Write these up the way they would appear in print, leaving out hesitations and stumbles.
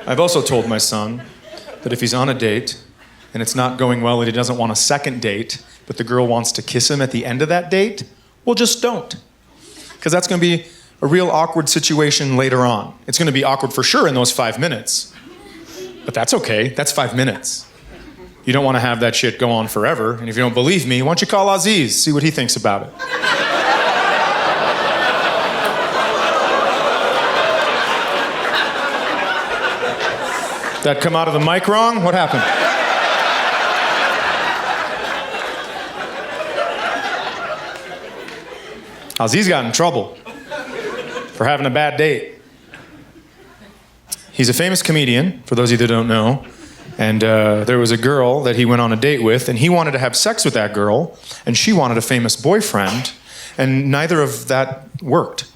I've also told my son that if he's on a date and it's not going well and he doesn't want a second date, but the girl wants to kiss him at the end of that date, well, just don't. Because that's going to be a real awkward situation later on. It's going to be awkward for sure in those 5 minutes. But that's okay. That's 5 minutes. You don't want to have that shit go on forever. And if you don't believe me, why don't you call Aziz, see what he thinks about it. That come out of the mic wrong? What happened? Aziz got in trouble for having a bad date. He's a famous comedian, for those of you that don't know. And there was a girl that he went on a date with, and he wanted to have sex with that girl, and she wanted a famous boyfriend, and neither of that worked.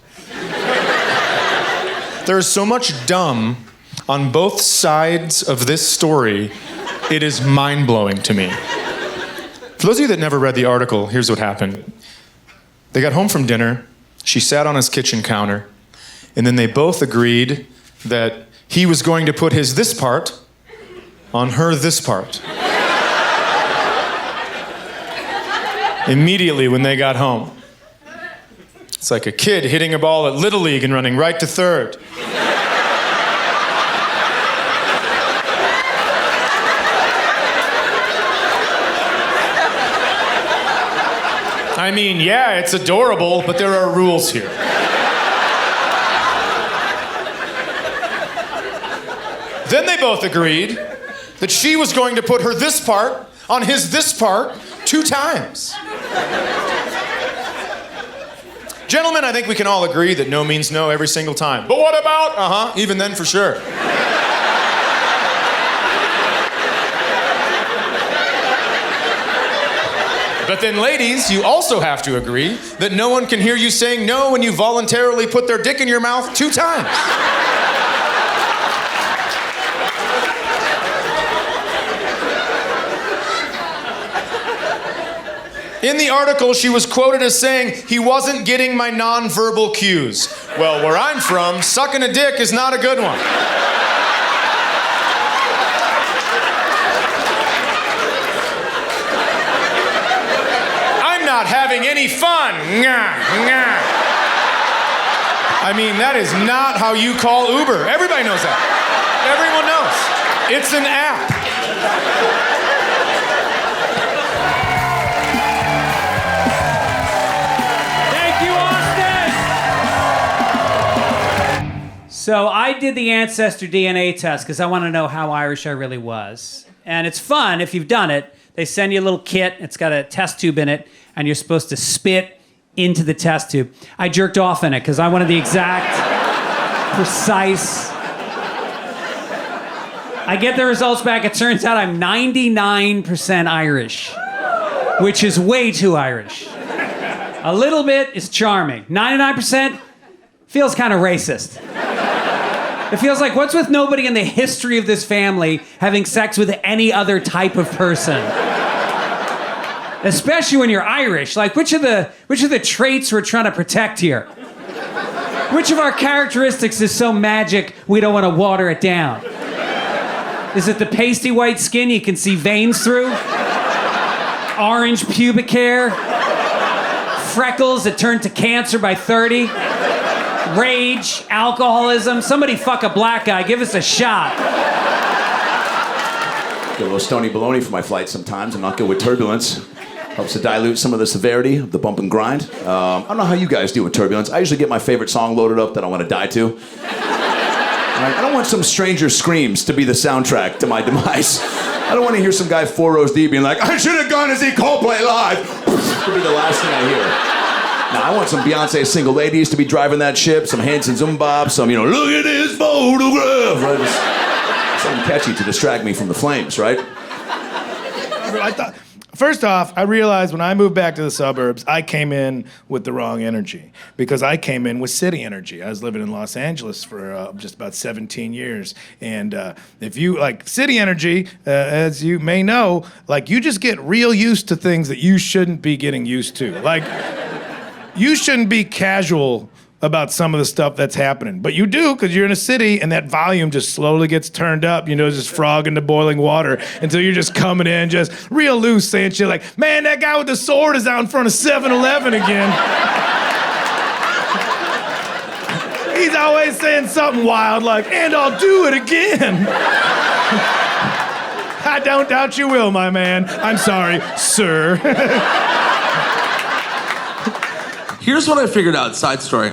There is so much dumb on both sides of this story, it is mind-blowing to me. For those of you that never read the article, here's what happened. They got home from dinner, she sat on his kitchen counter, and then they both agreed that he was going to put his this part on her this part. Immediately when they got home. It's like a kid hitting a ball at Little League and running right to third. I mean, yeah, it's adorable, but there are rules here. Then they both agreed that she was going to put her this part on his this part 2 times. Gentlemen, I think we can all agree that no means no every single time. But what about, even then for sure. But then ladies, you also have to agree that no one can hear you saying no when you voluntarily put their dick in your mouth 2 times. In the article, she was quoted as saying, "He wasn't getting my nonverbal cues." Well, where I'm from, sucking a dick is not a good one. I'm not having any fun. I mean, that is not how you call Uber. Everybody knows that. Everyone knows. It's an app. So I did the ancestor DNA test because I want to know how Irish I really was. And it's fun if you've done it. They send you a little kit. It's got a test tube in it, and you're supposed to spit into the test tube. I jerked off in it because I wanted the exact, precise... I get the results back. It turns out I'm 99% Irish, which is way too Irish. A little bit is charming. 99% feels kind of racist. It feels like, what's with nobody in the history of this family having sex with any other type of person? Especially when you're Irish. Like, which of the traits we're trying to protect here? Which of our characteristics is so magic we don't want to water it down? Is it the pasty white skin you can see veins through? Orange pubic hair? Freckles that turn to cancer by 30? Rage, alcoholism. Somebody fuck a black guy. Give us a shot. Get a little stony baloney for my flight sometimes. I'm not good with turbulence. Helps to dilute some of the severity of the bump and grind. I don't know how you guys do with turbulence. I usually get my favorite song loaded up that I want to die to. I don't want some stranger screams to be the soundtrack to my demise. I don't want to hear some guy 4 rows deep being like, "I should have gone to see Coldplay live." To be the last thing I hear. Now, I want some Beyonce single ladies to be driving that ship, some Hanson Zumbop, some, look at this photograph. Right? Something catchy to distract me from the flames, right? First off, I realized when I moved back to the suburbs, I came in with the wrong energy because I came in with city energy. I was living in Los Angeles for just about 17 years. And if you, city energy, as you may know, you just get real used to things that you shouldn't be getting used to. You shouldn't be casual about some of the stuff that's happening. But you do, because you're in a city and that volume just slowly gets turned up, just frog into boiling water until you're just coming in just real loose saying shit like, man, that guy with the sword is out in front of 7-Eleven again. He's always saying something wild like, and I'll do it again. I don't doubt you will, my man. I'm sorry, sir. Here's what I figured out, side story.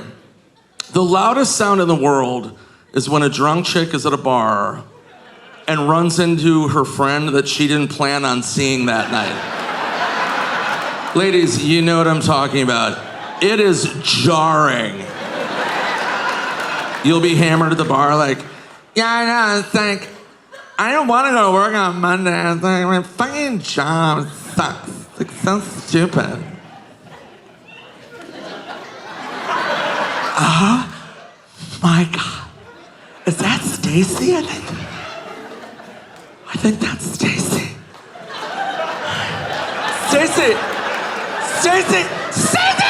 The loudest sound in the world is when a drunk chick is at a bar and runs into her friend that she didn't plan on seeing that night. Ladies, you know what I'm talking about. It is jarring. You'll be hammered at the bar like, yeah, I know, it's like, I don't want to go to work on Monday. It's like, my fucking job sucks. It's like, so stupid. Oh my God. Is that Stacy? I think that's Stacy. Stacy! Stacy! Stacy!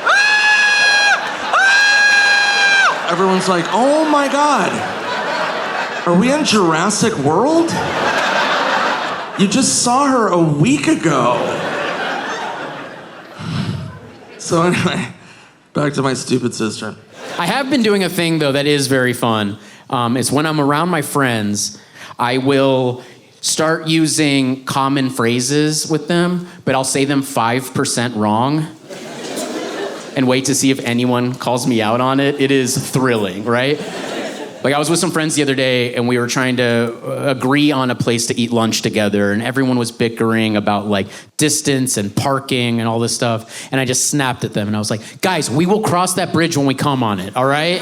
Ah! Ah! Everyone's like, oh my God. Are we in Jurassic World? You just saw her a week ago. So anyway, back to my stupid sister. I have been doing a thing, though, that is very fun. It's when I'm around my friends, I will start using common phrases with them, but I'll say them 5% wrong and wait to see if anyone calls me out on it. It is thrilling, right? Like, I was with some friends the other day, and we were trying to agree on a place to eat lunch together, and everyone was bickering about, like, distance and parking and all this stuff, and I just snapped at them, and I was like, guys, we will cross that bridge when we come on it, all right?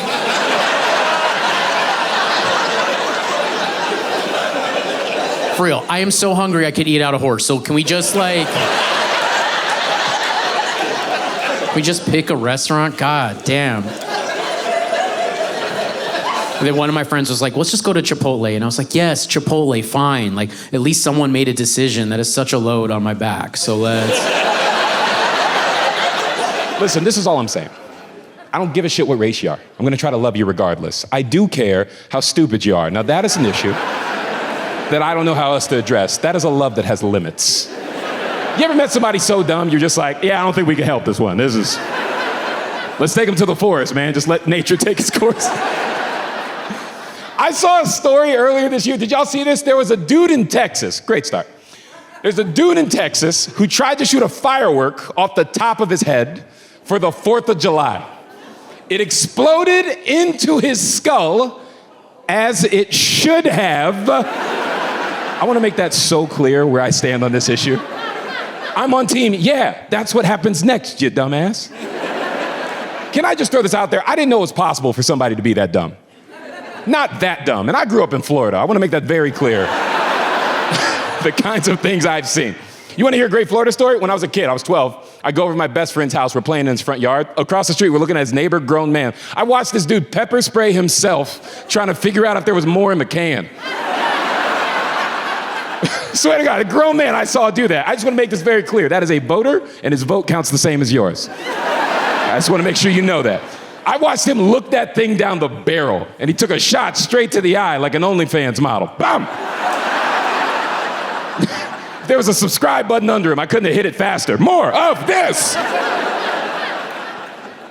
For real, I am so hungry I could eat out a horse, so can we just, like... we just pick a restaurant? God damn. And then one of my friends was like, let's just go to Chipotle. And I was like, yes, Chipotle, fine. Like, at least someone made a decision. That is such a load on my back. So let's... Listen, this is all I'm saying. I don't give a shit what race you are. I'm gonna try to love you regardless. I do care how stupid you are. Now, that is an issue that I don't know how else to address. That is a love that has limits. You ever met somebody so dumb, you're just like, yeah, I don't think we can help this one. Let's take them to the forest, man. Just let nature take its course. I saw a story earlier this year. Did y'all see this? There was a dude in Texas. Great start. There's a dude in Texas who tried to shoot a firework off the top of his head for the 4th of July. It exploded into his skull, as it should have. I want to make that so clear where I stand on this issue. I'm on team, yeah, that's what happens next, you dumbass. Can I just throw this out there? I didn't know it was possible for somebody to be that dumb. Not that dumb. And I grew up in Florida. I want to make that very clear. The kinds of things I've seen. You want to hear a great Florida story? When I was a kid, I was 12. I go over to my best friend's house. We're playing in his front yard. Across the street, we're looking at his neighbor, grown man. I watched this dude pepper spray himself, trying to figure out if there was more in the can. Swear to God, a grown man I saw do that. I just want to make this very clear. That is a voter, and his vote counts the same as yours. I just want to make sure you know that. I watched him look that thing down the barrel, and he took a shot straight to the eye like an OnlyFans model. Bam! There was a subscribe button under him. I couldn't have hit it faster. More of this!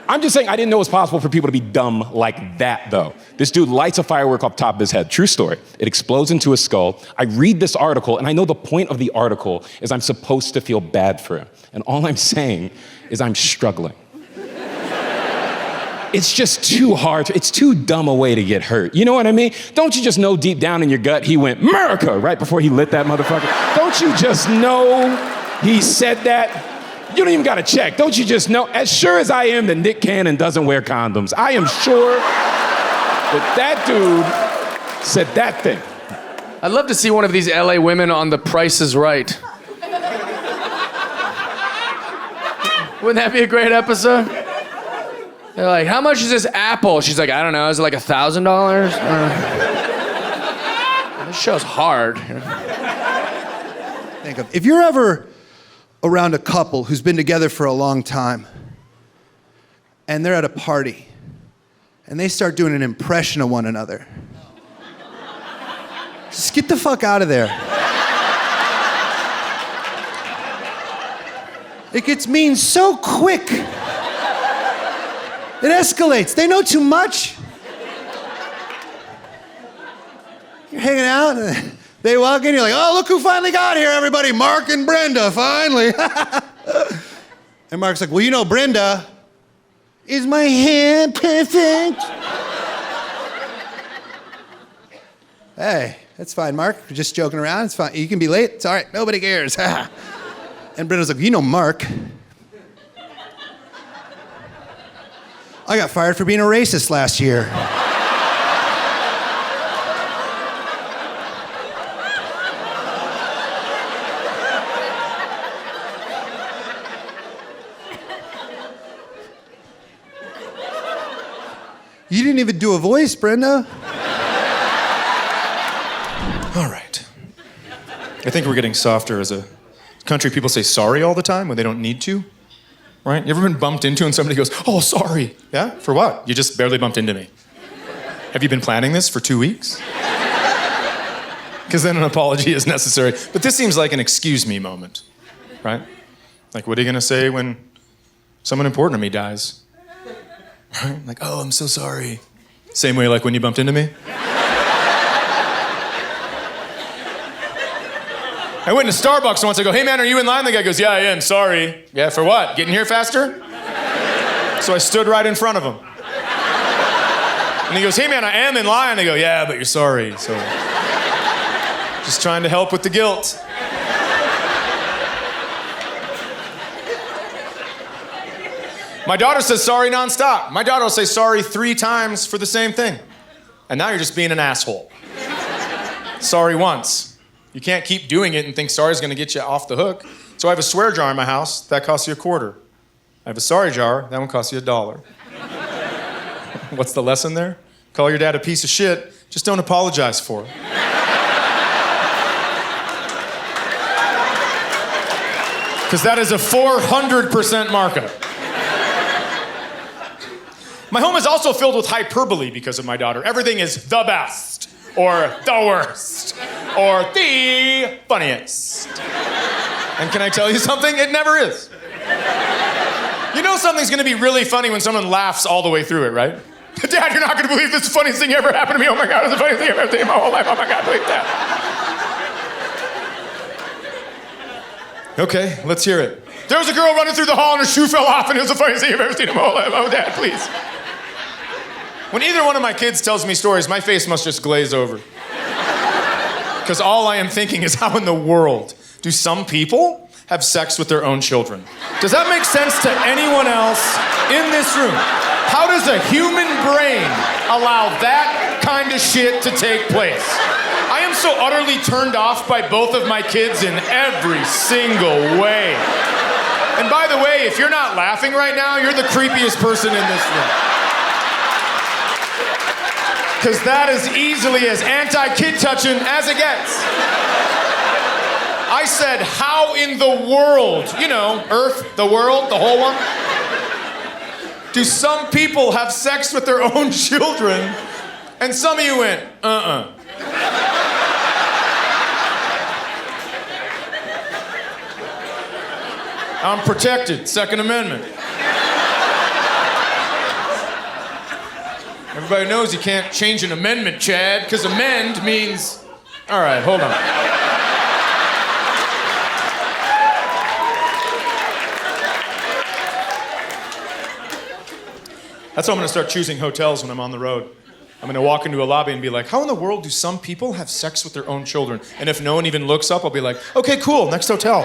I'm just saying I didn't know it was possible for people to be dumb like that, though. This dude lights a firework off top of his head. True story. It explodes into his skull. I read this article, and I know the point of the article is I'm supposed to feel bad for him. And all I'm saying is I'm struggling. It's just too hard. It's too dumb a way to get hurt. You know what I mean? Don't you just know deep down in your gut he went, America, right before he lit that motherfucker? Don't you just know he said that? You don't even gotta check. Don't you just know? As sure as I am that Nick Cannon doesn't wear condoms, I am sure that dude said that thing. I'd love to see one of these LA women on The Price is Right. Wouldn't that be a great episode? They're like, how much is this apple? She's like, I don't know, is it like $1,000? This show's hard. Think of, if you're ever around a couple who's been together for a long time, and they're at a party, and they start doing an impression of one another. Just get the fuck out of there. It gets mean so quick. It escalates. They know too much. You're hanging out, and they walk in, you're like, oh, look who finally got here, everybody. Mark and Brenda, finally. And Mark's like, well, you know, Brenda, is my hair perfect? Hey, that's fine, Mark. We're just joking around. It's fine. You can be late. It's all right. Nobody cares. And Brenda's like, you know, Mark, I got fired for being a racist last year. You didn't even do a voice, Brenda. All right. I think we're getting softer as a country. People say sorry all the time when they don't need to, right? You ever been bumped into and somebody goes, oh, sorry. Yeah? For what? You just barely bumped into me. Have you been planning this for 2 weeks? Because then an apology is necessary. But this seems like an excuse me moment, right? Like, what are you going to say when someone important to me dies? Right? Like, oh, I'm so sorry. Same way like when you bumped into me? I went to Starbucks once. I go, hey, man, are you in line? The guy goes, yeah, I am. Sorry. Yeah, for what? Getting here faster? So I stood right in front of him. And he goes, hey, man, I am in line. I go, yeah, but you're sorry. So just trying to help with the guilt. My daughter says sorry nonstop. My daughter will say sorry 3 times for the same thing. And now you're just being an asshole. Sorry once. You can't keep doing it and think sorry's gonna get you off the hook. So I have a swear jar in my house, that costs you $0.25. I have a sorry jar, that one costs you $1. What's the lesson there? Call your dad a piece of shit, just don't apologize for it. Because that is a 400% markup. My home is also filled with hyperbole because of my daughter. Everything is the best, or the worst, or the funniest. And can I tell you something? It never is. You know something's gonna be really funny when someone laughs all the way through it, right? Dad, you're not gonna believe this is the funniest thing ever happened to me. Oh my God, it's the funniest thing I've ever seen in my whole life. Oh my God, believe that. Okay, let's hear it. There was a girl running through the hall and her shoe fell off and it was the funniest thing I've ever seen in my whole life. Oh, Dad, please. When either one of my kids tells me stories, my face must just glaze over. Because all I am thinking is, how in the world do some people have sex with their own children? Does that make sense to anyone else in this room? How does a human brain allow that kind of shit to take place? I am so utterly turned off by both of my kids in every single way. And by the way, if you're not laughing right now, you're the creepiest person in this room. Because that is easily as anti-kid touching as it gets. I said, how in the world, you know, Earth, the world, the whole one, do some people have sex with their own children? And some of you went, I'm protected, Second Amendment. Everybody knows you can't change an amendment, Chad, because amend means... All right, hold on. That's why I'm gonna start choosing hotels when I'm on the road. I'm gonna walk into a lobby and be like, how in the world do some people have sex with their own children? And if no one even looks up, I'll be like, okay, cool, next hotel.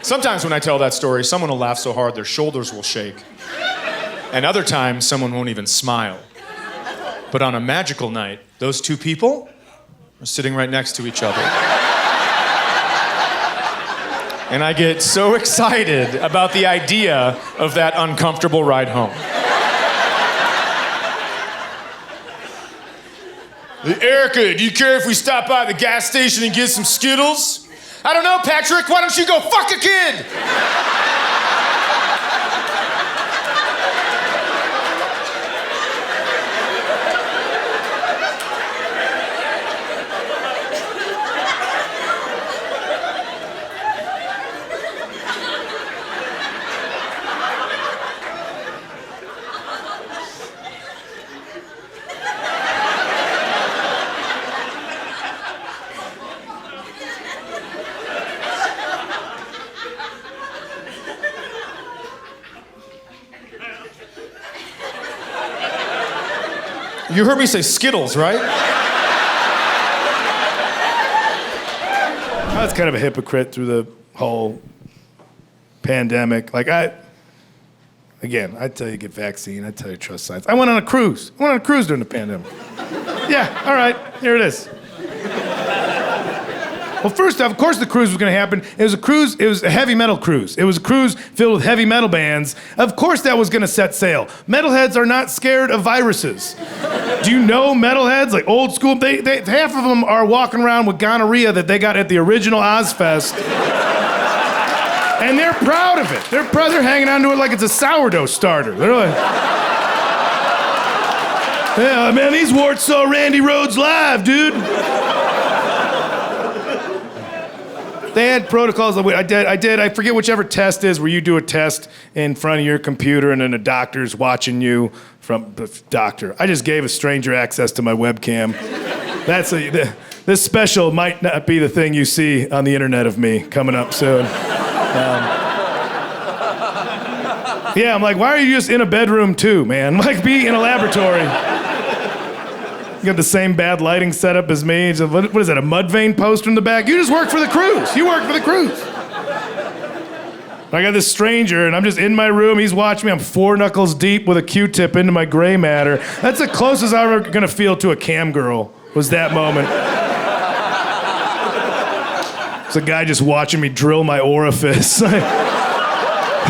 Sometimes when I tell that story, someone will laugh so hard their shoulders will shake. And other times, someone won't even smile. But on a magical night, those two people are sitting right next to each other. And I get so excited about the idea of that uncomfortable ride home. Hey, Erica, do you care if we stop by the gas station and get some Skittles? I don't know, Patrick. Why don't you go fuck a kid? You heard me say Skittles, right? I was kind of a hypocrite through the whole pandemic. Like, I tell you get vaccine, I tell you trust science. I went on a cruise. I went on a cruise during the pandemic. Yeah, all right, here it is. Well, first off, of course the cruise was going to happen. It was a cruise, it was a heavy metal cruise. It was a cruise filled with heavy metal bands. Of course that was going to set sail. Metalheads are not scared of viruses. Do you know metalheads, like old school? They half of them are walking around with gonorrhea that they got at the original Ozfest. And they're proud of it. They're hanging on to it like it's a sourdough starter. They're like, yeah, man, these warts saw Randy Rhoads live, dude. They had protocols. I forget whichever test is where you do a test in front of your computer and then a doctor's watching you from the doctor. I just gave a stranger access to my webcam. This special might not be the thing you see on the internet of me coming up soon. Yeah, I'm like, why are you just in a bedroom too, man? Like, be in a laboratory. You got the same bad lighting setup as me. What is that, a Mudvayne poster in the back? You just work for the cruise. You work for the cruise. I got this stranger, and I'm just in my room. He's watching me. I'm 4 knuckles deep with a Q-tip into my gray matter. That's the closest I'm ever gonna feel to a cam girl, was that moment. It's a guy just watching me drill my orifice.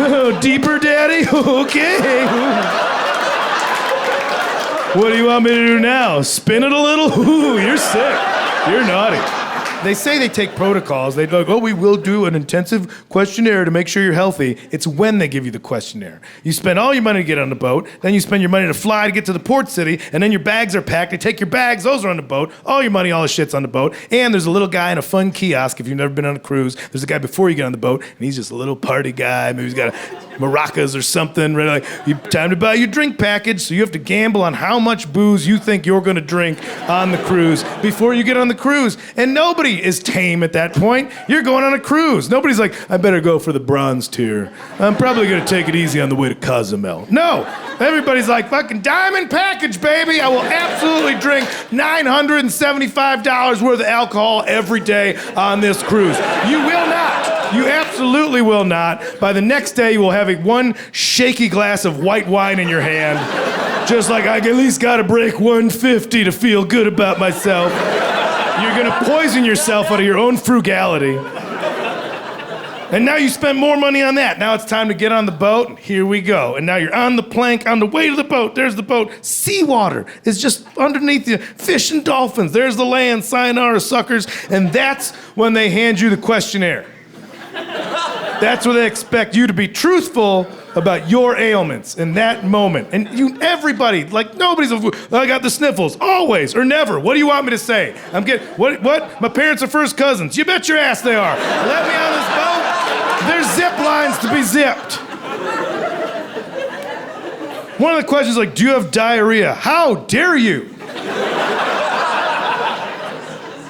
Oh, deeper, daddy? Okay. What do you want me to do now? Spin it a little? Ooh, you're sick. You're naughty. They say they take protocols. They go, we will do an intensive questionnaire to make sure you're healthy. It's when they give you the questionnaire. You spend all your money to get on the boat, then you spend your money to fly to get to the port city, and then your bags are packed. They take your bags, those are on the boat. All your money, all the shit's on the boat. And there's a little guy in a fun kiosk, if you've never been on a cruise. There's a guy before you get on the boat, and he's just a little party guy. Maybe he's got maracas or something. Right? Like, time to buy your drink package, so you have to gamble on how much booze you think you're gonna drink on the cruise before you get on the cruise. And nobody is tame at that point. You're going on a cruise. Nobody's like, I better go for the bronze tier. I'm probably gonna take it easy on the way to Cozumel. No, everybody's like, fucking diamond package, baby. I will absolutely drink $975 worth of alcohol every day on this cruise. You will not. You absolutely will not. By the next day, you will have one shaky glass of white wine in your hand. Just like, I at least gotta break 150 to feel good about myself. You're gonna poison yourself out of your own frugality. And now you spend more money on that. Now it's time to get on the boat, and here we go. And now you're on the plank, on the way to the boat. There's the boat. Seawater is just underneath you. Fish and dolphins. There's the land. Sayonara, suckers. And that's when they hand you the questionnaire. That's where they expect you to be truthful about your ailments in that moment. And everybody, like nobody's, I got the sniffles, always or never. What do you want me to say? What? My parents are first cousins. You bet your ass they are. Let me on this boat. There's zip lines to be zipped. One of the questions is like, do you have diarrhea? How dare you?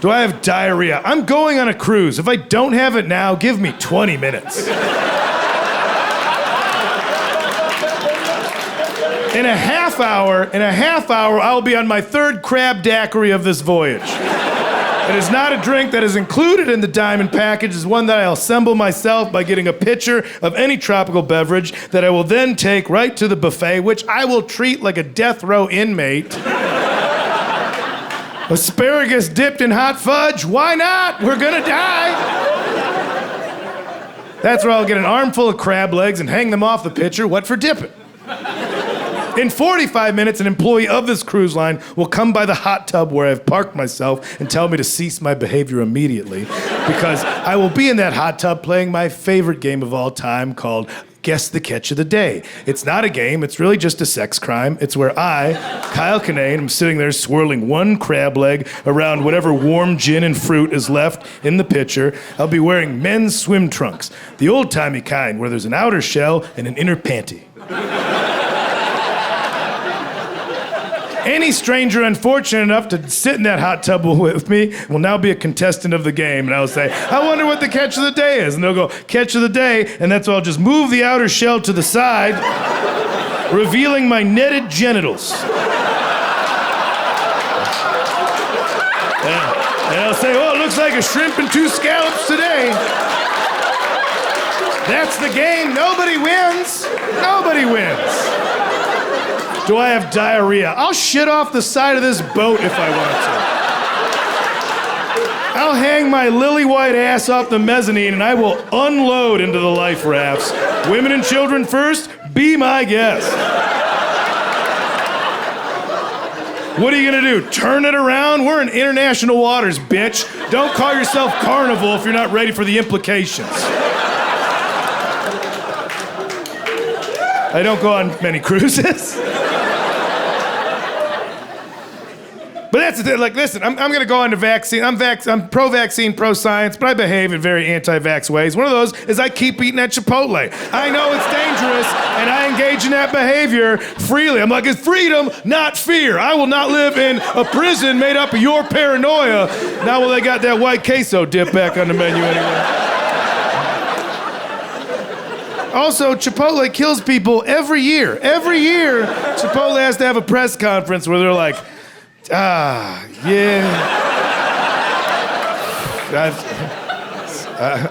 Do I have diarrhea? I'm going on a cruise. If I don't have it now, give me 20 minutes. In a half hour, I'll be on my 3rd crab daiquiri of this voyage. It is not a drink that is included in the diamond package. It's one that I'll assemble myself by getting a pitcher of any tropical beverage that I will then take right to the buffet, which I will treat like a death row inmate. Asparagus dipped in hot fudge? Why not? We're gonna die. That's where I'll get an armful of crab legs and hang them off the pitcher. What for dipping? In 45 minutes, an employee of this cruise line will come by the hot tub where I've parked myself and tell me to cease my behavior immediately because I will be in that hot tub playing my favorite game of all time called Guess the Catch of the Day. It's not a game, it's really just a sex crime. It's where I, Kyle Kinane, am sitting there swirling one crab leg around whatever warm gin and fruit is left in the pitcher. I'll be wearing men's swim trunks, the old-timey kind where there's an outer shell and an inner panty. Any stranger unfortunate enough to sit in that hot tub with me will now be a contestant of the game. And I'll say, I wonder what the catch of the day is. And they'll go, catch of the day. And that's why I'll just move the outer shell to the side, revealing my netted genitals. And I'll say, well, it looks like a shrimp and 2 scallops today. That's the game. Nobody wins. Nobody wins. Do I have diarrhea? I'll shit off the side of this boat if I want to. I'll hang my lily white ass off the mezzanine and I will unload into the life rafts. Women and children first, be my guest. What are you gonna do? Turn it around? We're in international waters, bitch. Don't call yourself Carnival if you're not ready for the implications. I don't go on many cruises. But that's the thing, like, listen, I'm gonna go on to vaccine. I'm pro-vaccine, pro-science, but I behave in very anti-vax ways. One of those is I keep eating at Chipotle. I know it's dangerous, and I engage in that behavior freely. I'm like, it's freedom, not fear. I will not live in a prison made up of your paranoia. Now, well, they got that white queso dip back on the menu anyway. Also, Chipotle kills people every year. Every year, Chipotle has to have a press conference where they're like, yeah.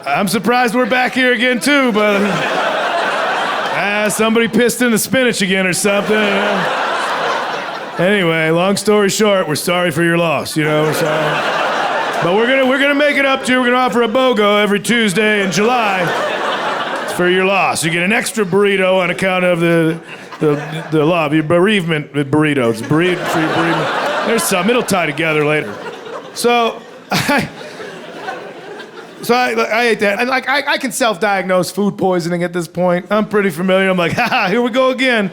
I'm surprised we're back here again, too, but somebody pissed in the spinach again or something. Anyway, long story short, we're sorry for your loss, you know. So, but we're gonna make it up to you. We're gonna offer a BOGO every Tuesday in July for your loss. You get an extra burrito on account of the law of your bereavement burrito. It's bereaved for your bereavement. There's some. It'll tie together later. So I ate that. And like I can self-diagnose food poisoning at this point. I'm pretty familiar. I'm like, here we go again.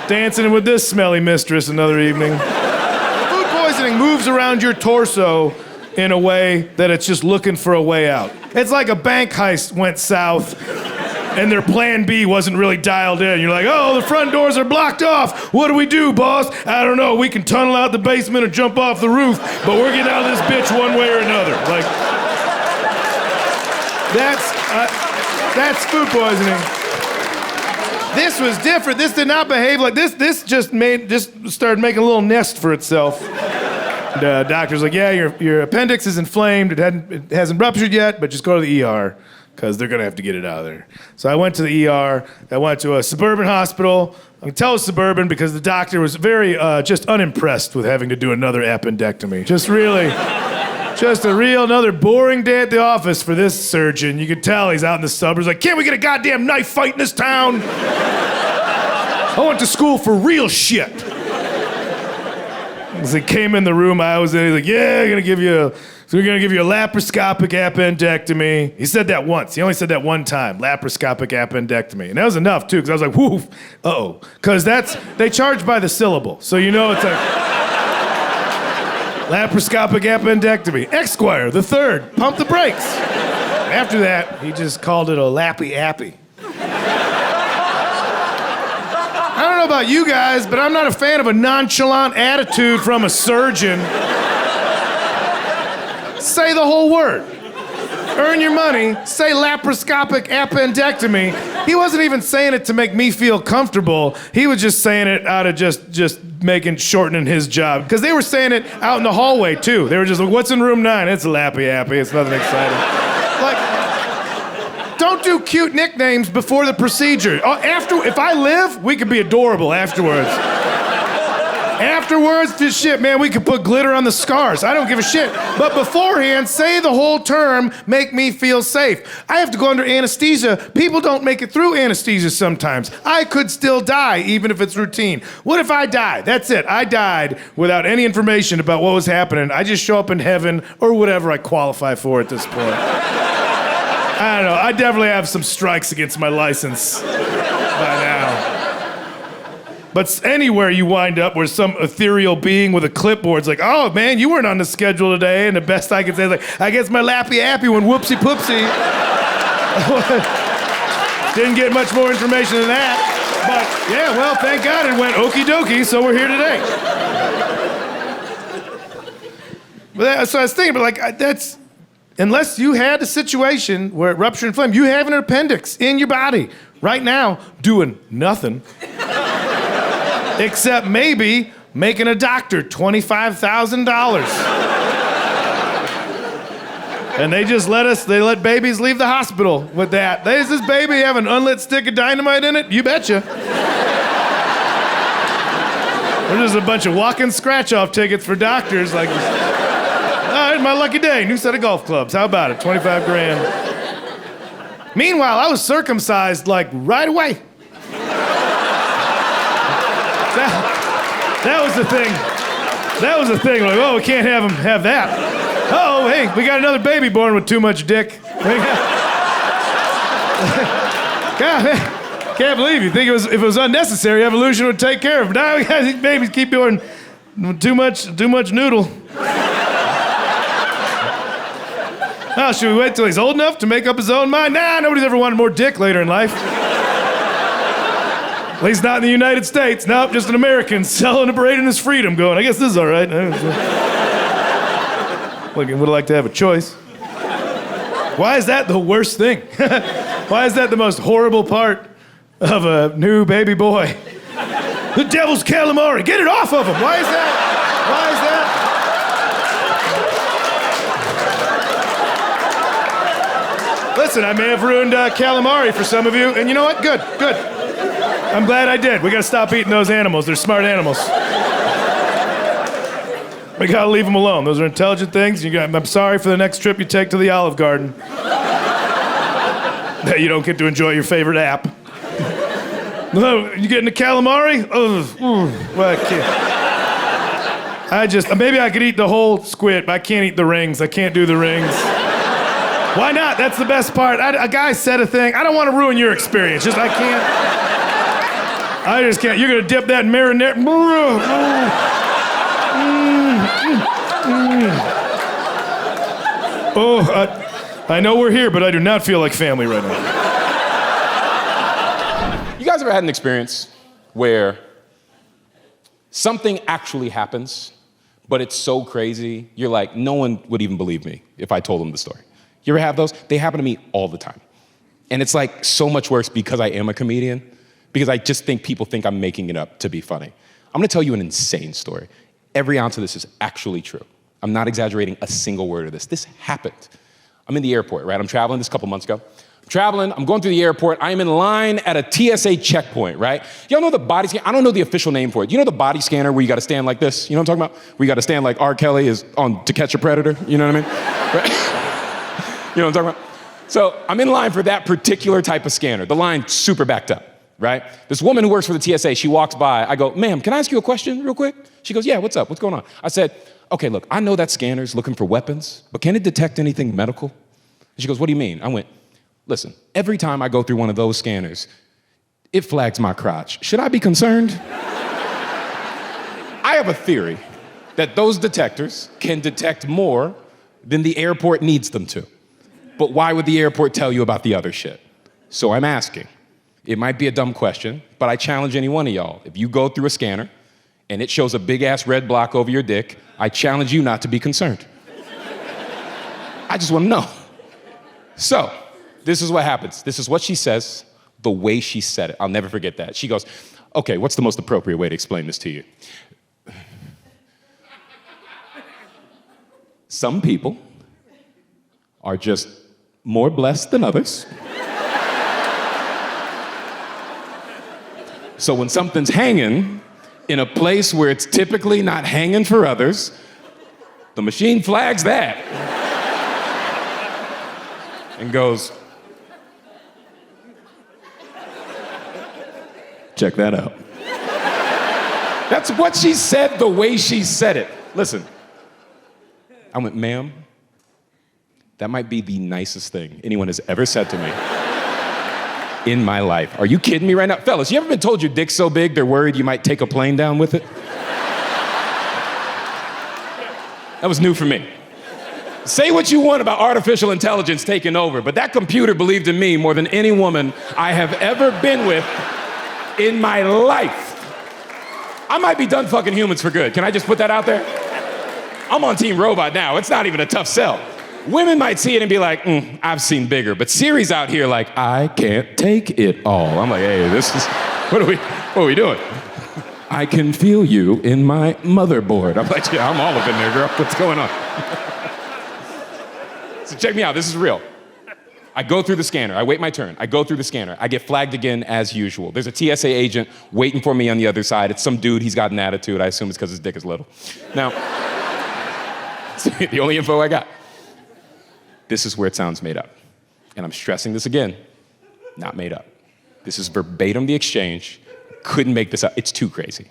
Dancing with this smelly mistress another evening. Food poisoning moves around your torso in a way that it's just looking for a way out. It's like a bank heist went south and their plan B wasn't really dialed in. You're like, oh, the front doors are blocked off. What do we do, boss? I don't know. We can tunnel out the basement or jump off the roof, but we're getting out of this bitch one way or another. Like, that's food poisoning. This was different. This did not behave like this. This just started making a little nest for itself. The doctor's like, yeah, your appendix is inflamed. It hasn't ruptured yet, but just go to the ER because they're gonna have to get it out of there. So I went to the ER. I went to a suburban hospital. I can tell it's suburban because the doctor was very just unimpressed with having to do another appendectomy. Just another boring day at the office for this surgeon. You could tell he's out in the suburbs like, can't we get a goddamn knife fight in this town? I went to school for real shit. As he came in the room I was in, he's like, yeah, we're gonna give you a laparoscopic appendectomy. He said that once. He only said that one time, laparoscopic appendectomy. And that was enough, too, because I was like, whoo, uh-oh. Because they charge by the syllable. So you know it's like, laparoscopic appendectomy. Esquire, the third, pump the brakes. After that, he just called it a lappy-appy. I don't know about you guys, but I'm not a fan of a nonchalant attitude from a surgeon. Say the whole word. Earn your money, say laparoscopic appendectomy. He wasn't even saying it to make me feel comfortable. He was just saying it out of just shortening his job. Because they were saying it out in the hallway, too. They were just like, what's in room 9? It's a lappy-appy. It's nothing exciting. Like, don't do cute nicknames before the procedure. If I live, we could be adorable afterwards. Afterwards, just shit, man, we could put glitter on the scars. I don't give a shit. But beforehand, say the whole term, make me feel safe. I have to go under anesthesia. People don't make it through anesthesia sometimes. I could still die, even if it's routine. What if I die? That's it. I died without any information about what was happening. I just show up in heaven or whatever I qualify for at this point. I don't know. I definitely have some strikes against my license by now. But anywhere you wind up where some ethereal being with a clipboard's like, oh, man, you weren't on the schedule today. And the best I can say is like, I guess my lappy-appy went whoopsie-poopsie. Didn't get much more information than that. But, yeah, well, thank God it went okie-dokie, so we're here today. So I was thinking, but like, that's... Unless you had a situation where it ruptured and inflamed, you have an appendix in your body right now doing nothing. Except maybe making a doctor $25,000. And they just let babies leave the hospital with that. Does this baby have an unlit stick of dynamite in it? You betcha. There's just a bunch of walk-in scratch-off tickets for doctors. Like, it's my lucky day. New set of golf clubs. How about it? 25 grand. Meanwhile, I was circumcised like right away. That was the thing. That was the thing. Like, oh, we can't have him have that. Oh, hey, we got another baby born with too much dick. God, man. Can't believe you think if it was unnecessary, evolution would take care of it. Now these babies keep doing too much noodle. Oh, should we wait till he's old enough to make up his own mind? Nah, nobody's ever wanted more dick later in life. At least not in the United States. Nope, just an American celebrating his freedom, going, I guess this is all right. Look, I would like to have a choice. Why is that the worst thing? Why is that the most horrible part of a new baby boy? The devil's calamari. Get it off of him. Why is that? Why is that? Listen, I may have ruined calamari for some of you, and you know what? Good. I'm glad I did. We gotta stop eating those animals. They're smart animals. We gotta leave them alone. Those are intelligent things. I'm sorry for the next trip you take to the Olive Garden that you don't get to enjoy your favorite app. No, you getting the calamari? Well, I can't. Maybe I could eat the whole squid, but I can't eat the rings. I can't do the rings. Why not? That's the best part. A guy said a thing. I don't want to ruin your experience. I just can't. You're gonna dip that in marinara. I know we're here, but I do not feel like family right now. You guys ever had an experience where something actually happens, but it's so crazy, you're like, no one would even believe me if I told them the story? You ever have those? They happen to me all the time. And it's like so much worse because I am a comedian, because I just think people think I'm making it up to be funny. I'm gonna tell you an insane story. Every ounce of this is actually true. I'm not exaggerating a single word of this. This happened. I'm in the airport, right? I'm traveling this a couple months ago. I'm going through the airport. I am in line at a TSA checkpoint, right? Y'all know the body scan? I don't know the official name for it. You know the body scanner where you gotta stand like this? You know what I'm talking about? Where you gotta stand like R. Kelly is on To Catch a Predator? You know what I mean? Right? You know what I'm talking about? So I'm in line for that particular type of scanner. The line's super backed up, right? This woman who works for the TSA, she walks by. I go, ma'am, can I ask you a question real quick? She goes, yeah, what's up? What's going on? I said, okay, look, I know that scanner's looking for weapons, but can it detect anything medical? And she goes, what do you mean? I went, listen, every time I go through one of those scanners, it flags my crotch. Should I be concerned? I have a theory that those detectors can detect more than the airport needs them to. But why would the airport tell you about the other shit? So I'm asking. It might be a dumb question, but I challenge any one of y'all. If you go through a scanner and it shows a big-ass red block over your dick, I challenge you not to be concerned. I just want to know. So, this is what happens. This is what she says, the way she said it. I'll never forget that. She goes, okay, what's the most appropriate way to explain this to you? Some people are just more blessed than others. So when something's hanging in a place where it's typically not hanging for others, the machine flags that and goes, check that out. That's what she said, the way she said it. Listen, I went, ma'am, that might be the nicest thing anyone has ever said to me in my life. Are you kidding me right now? Fellas, you ever been told your dick's so big they're worried you might take a plane down with it? That was new for me. Say what you want about artificial intelligence taking over, but that computer believed in me more than any woman I have ever been with in my life. I might be done fucking humans for good. Can I just put that out there? I'm on Team Robot now. It's not even a tough sell. Women might see it and be like, I've seen bigger. But Siri's out here like, I can't take it all. I'm like, hey, what are we doing? I can feel you in my motherboard. I'm like, yeah, I'm all up in there, girl. What's going on? So check me out. This is real. I go through the scanner. I wait my turn. I go through the scanner. I get flagged again as usual. There's a TSA agent waiting for me on the other side. It's some dude. He's got an attitude. I assume it's because his dick is little. Now, the only info I got. This is where it sounds made up. And I'm stressing this again. Not made up. This is verbatim the exchange. Couldn't make this up. It's too crazy.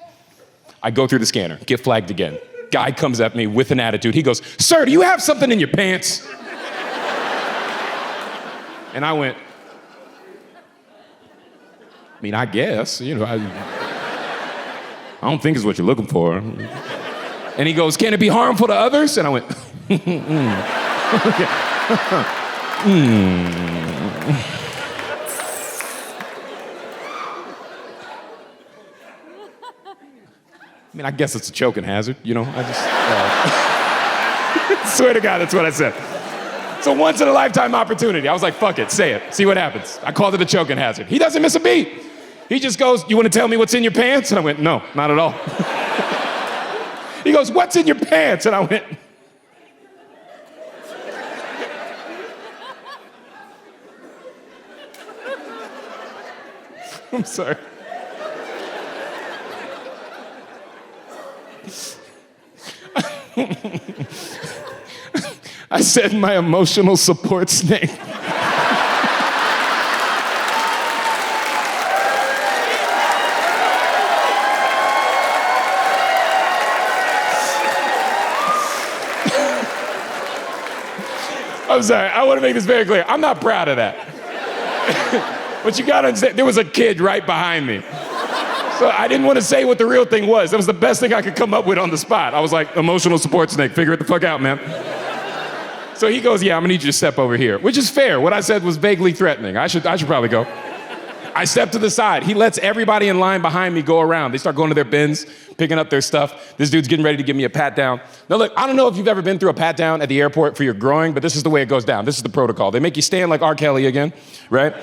I go through the scanner. Get flagged again. Guy comes at me with an attitude. He goes, "Sir, do you have something in your pants?" And I went, I mean, I guess, you know, I don't think it's what you're looking for. And he goes, "Can it be harmful to others?" And I went, I mean, I guess it's a choking hazard, you know? I just, swear to God, that's what I said. It's a once-in-a-lifetime opportunity. I was like, fuck it, say it, see what happens. I called it a choking hazard. He doesn't miss a beat. He just goes, "You want to tell me what's in your pants?" And I went, "No, not at all." He goes, "What's in your pants?" And I went, I'm sorry. I said, "My emotional support snake." I'm sorry, I want to make this very clear. I'm not proud of that. But you gotta understand, there was a kid right behind me. So I didn't want to say what the real thing was. That was the best thing I could come up with on the spot. I was like, "Emotional support snake, figure it the fuck out, man." So he goes, "Yeah, I'm gonna need you to step over here," which is fair. What I said was vaguely threatening. I should probably go. I step to the side. He lets everybody in line behind me go around. They start going to their bins, picking up their stuff. This dude's getting ready to give me a pat down. Now look, I don't know if you've ever been through a pat down at the airport for your groin, but this is the way it goes down. This is the protocol. They make you stand like R. Kelly again, right?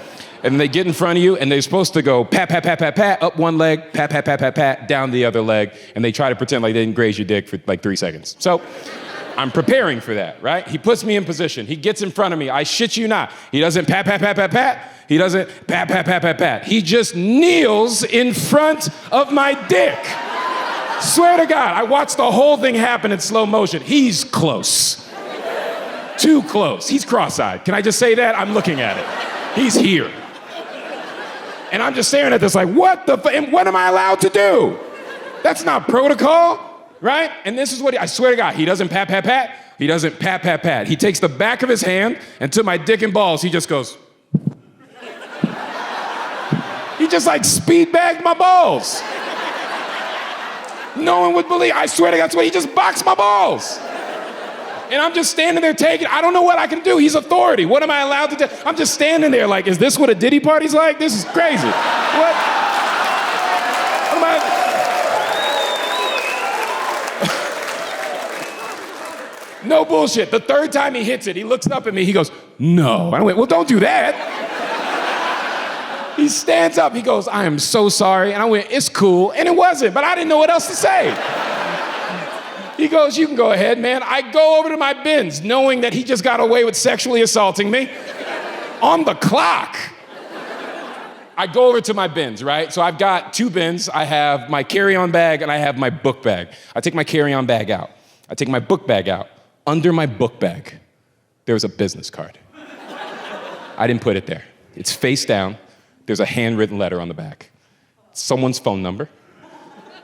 And they get in front of you, and they're supposed to go pat, pat, pat, pat, pat, up one leg, pat, pat, pat, pat, pat, down the other leg, and they try to pretend like they didn't graze your dick for like 3 seconds. So I'm preparing for that, right? He puts me in position. He gets in front of me. I shit you not. He doesn't pat, pat, pat, pat, pat. He doesn't pat, pat, pat, pat, pat. He just kneels in front of my dick. Swear to God, I watched the whole thing happen in slow motion. He's close. Too close. He's cross-eyed. Can I just say that? I'm looking at it. He's here. And I'm just staring at this like, what the and what am I allowed to do? That's not protocol, right? And this is what I swear to God, he doesn't pat, pat, pat. He doesn't pat, pat, pat. He takes the back of his hand and to my dick and balls, he just goes. He just like speed bagged my balls. No one would believe, I swear to God, that's what he just boxed my balls. And I'm just standing there taking, I don't know what I can do. He's authority. What am I allowed to do? I'm just standing there like, is this what a Diddy party's like? This is crazy. What am I? No bullshit. The third time he hits it, he looks up at me, he goes, "No." I went, "Well, don't do that." He stands up, he goes, "I am so sorry." And I went, "It's cool." And it wasn't, but I didn't know what else to say. He goes, "You can go ahead, man." I go over to my bins, knowing that he just got away with sexually assaulting me on the clock. I go over to my bins, right? So I've got 2 bins. I have my carry-on bag and I have my book bag. I take my carry-on bag out. I take my book bag out. Under my book bag, there's a business card. I didn't put it there. It's face down. There's a handwritten letter on the back. Someone's phone number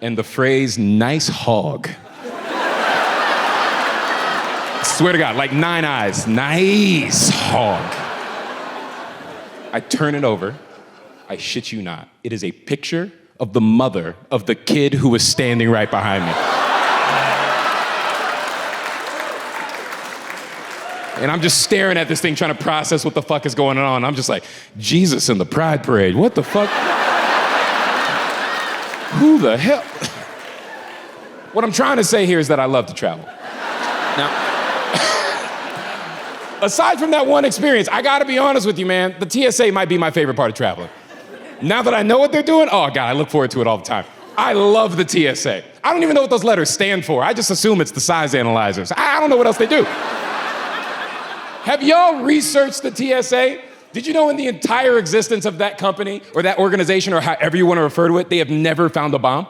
and the phrase, "Nice hog." Swear to God, like 9 eyes. "Nice hog." I turn it over. I shit you not. It is a picture of the mother of the kid who was standing right behind me. And I'm just staring at this thing trying to process what the fuck is going on. I'm just like, Jesus in the Pride Parade. What the fuck? Who the hell? What I'm trying to say here is that I love to travel. Now, aside from that one experience, I gotta be honest with you, man, the TSA might be my favorite part of traveling. Now that I know what they're doing, oh God, I look forward to it all the time. I love the TSA. I don't even know what those letters stand for. I just assume it's the size analyzers. I don't know what else they do. Have y'all researched the TSA? Did you know in the entire existence of that company or that organization or however you want to refer to it, they have never found a bomb?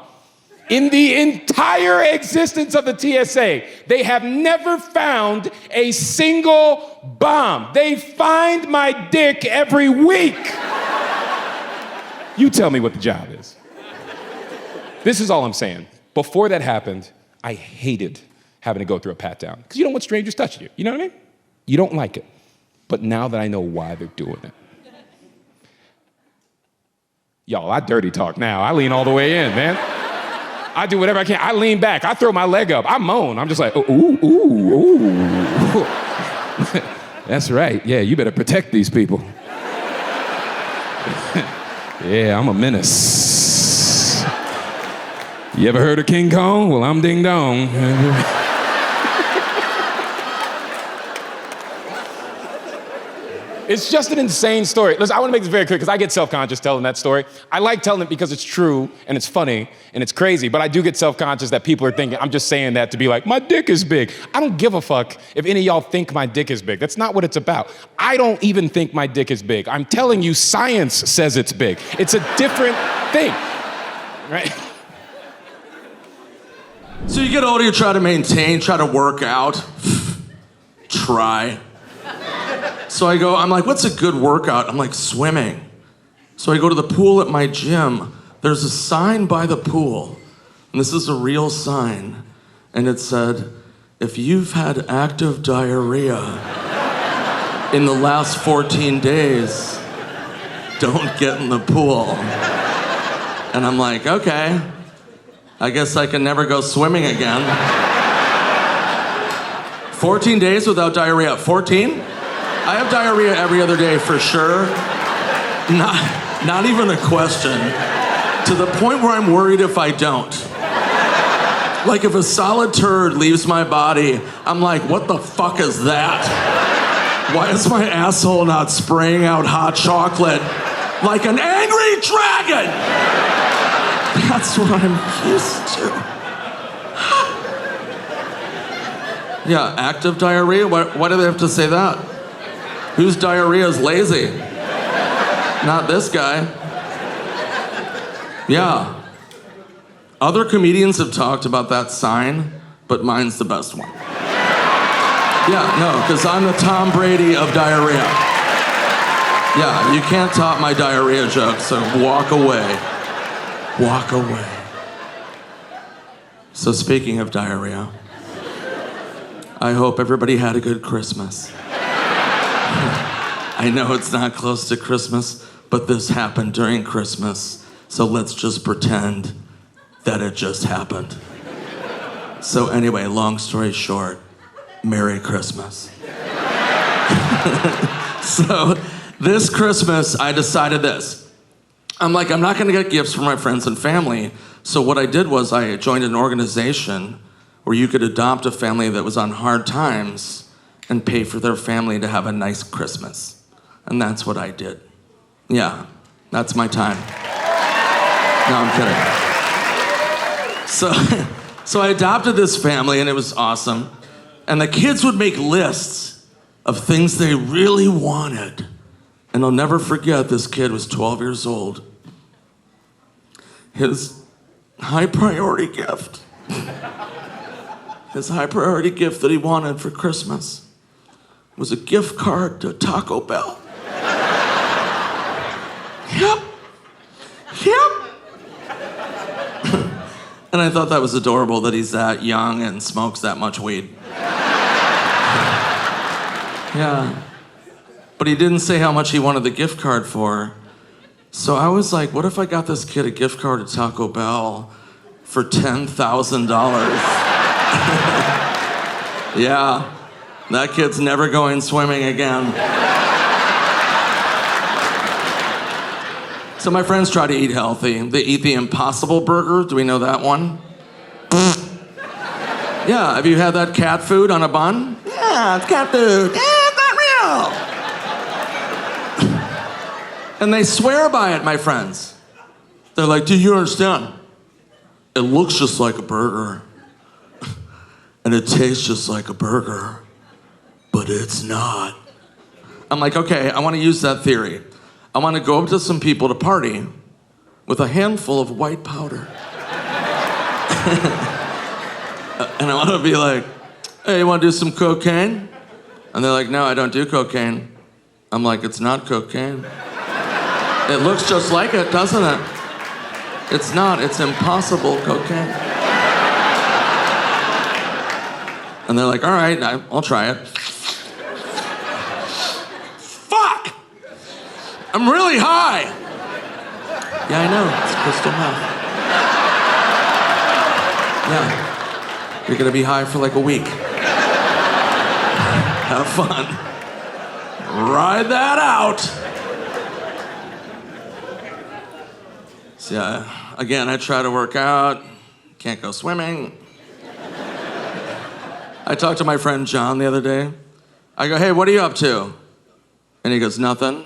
In the entire existence of the TSA, they have never found a single bomb. They find my dick every week. You tell me what the job is. This is all I'm saying. Before that happened, I hated having to go through a pat down because you don't want strangers touching you. You know what I mean? You don't like it. But now that I know why they're doing it. Y'all, I dirty talk now. I lean all the way in, man. I do whatever I can. I lean back. I throw my leg up. I moan. I'm just like, ooh, ooh, ooh. That's right. Yeah, you better protect these people. Yeah, I'm a menace. You ever heard of King Kong? Well, I'm Ding Dong. It's just an insane story. Listen, I want to make this very clear because I get self-conscious telling that story. I like telling it because it's true and it's funny and it's crazy, but I do get self-conscious that people are thinking I'm just saying that to be like, my dick is big. I don't give a fuck if any of y'all think my dick is big. That's not what it's about. I don't even think my dick is big. I'm telling you, science says it's big. It's a different thing, right? So you get older, you try to maintain, try to work out. Try. So I'm like, what's a good workout? I'm like, swimming. So I go to the pool at my gym. There's a sign by the pool, and this is a real sign. And it said, if you've had active diarrhea in the last 14 days, don't get in the pool. And I'm like, okay, I guess I can never go swimming again. 14 days without diarrhea. 14? I have diarrhea every other day for sure. Not even a question. To the point where I'm worried if I don't. Like if a solid turd leaves my body, I'm like, what the fuck is that? Why is my asshole not spraying out hot chocolate like an angry dragon? That's what I'm used to. Yeah, active diarrhea? Why do they have to say that? Whose diarrhea is lazy? Not this guy. Yeah. Other comedians have talked about that sign, but mine's the best one. Yeah, no, because I'm the Tom Brady of diarrhea. Yeah, you can't top my diarrhea joke, so walk away. Walk away. So speaking of diarrhea, I hope everybody had a good Christmas. I know it's not close to Christmas, but this happened during Christmas, so let's just pretend that it just happened. So anyway, long story short, Merry Christmas. So this Christmas, I decided this. I'm like, I'm not gonna get gifts from my friends and family, so what I did was I joined an organization where you could adopt a family that was on hard times and pay for their family to have a nice Christmas. And that's what I did. Yeah, that's my time. No, I'm kidding. So I adopted this family and it was awesome. And the kids would make lists of things they really wanted. And I'll never forget, this kid was 12 years old. His high priority gift that he wanted for Christmas was a gift card to Taco Bell. Yep. And I thought that was adorable that he's that young and smokes that much weed. Yeah. But he didn't say how much he wanted the gift card for. So I was like, what if I got this kid a gift card to Taco Bell for $10,000? Yeah. That kid's never going swimming again. So my friends try to eat healthy. They eat the Impossible Burger. Do we know that one? Yeah, have you had that cat food on a bun? Yeah, it's cat food. Yeah, it's not real. And they swear by it, my friends. They're like, do you understand? it looks just like a burger. And it tastes just like a burger. But it's not. I'm like, okay, I want to use that theory. I want to go up to some people to party with a handful of white powder. And I want to be like, hey, you want to do some cocaine? And they're like, no, I don't do cocaine. I'm like, it's not cocaine. It looks just like it, doesn't it? It's not, it's impossible cocaine. And they're like, all right, I'll try it. Fuck! I'm really high. Yeah, I know, it's crystal meth. Yeah. You're gonna be high for like a week. Have fun. Ride that out. So yeah, again, I try to work out. Can't go swimming. I talked to my friend John the other day. I go, hey, what are you up to? And he goes, nothing.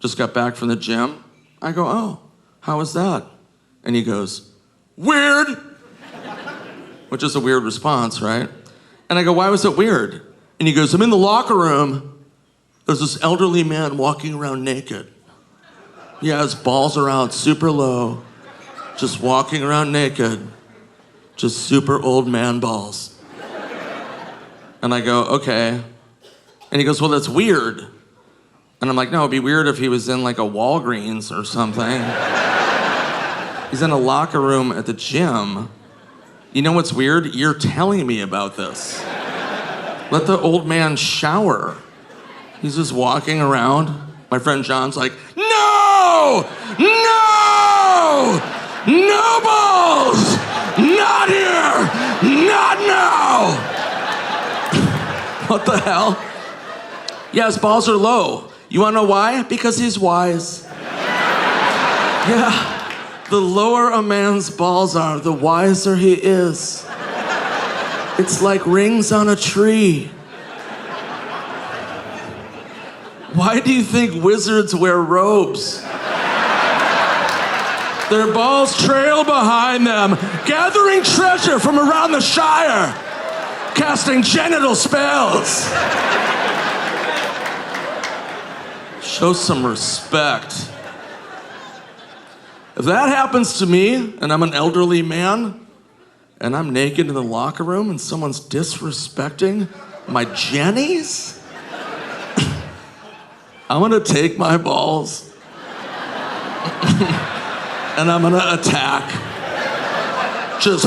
Just got back from the gym. I go, oh, how was that? And he goes, weird. Which is a weird response, right? And I go, why was it weird? And he goes, I'm in the locker room. There's this elderly man walking around naked. He has balls around super low, just walking around naked, just super old man balls. And I go, okay. And he goes, well, that's weird. And I'm like, no, it'd be weird if he was in like a Walgreens or something. He's in a locker room at the gym. You know what's weird? You're telling me about this. Let the old man shower. He's just walking around. My friend John's like, no! No! No balls! Not here! Not now! What the hell? Yeah, his balls are low. You wanna know why? Because he's wise. Yeah. The lower a man's balls are, the wiser he is. It's like rings on a tree. Why do you think wizards wear robes? Their balls trail behind them, gathering treasure from around the Shire, casting genital spells. Show some respect. If that happens to me, and I'm an elderly man, and I'm naked in the locker room, and someone's disrespecting my jennies, I'm gonna take my balls, and I'm gonna attack. Just.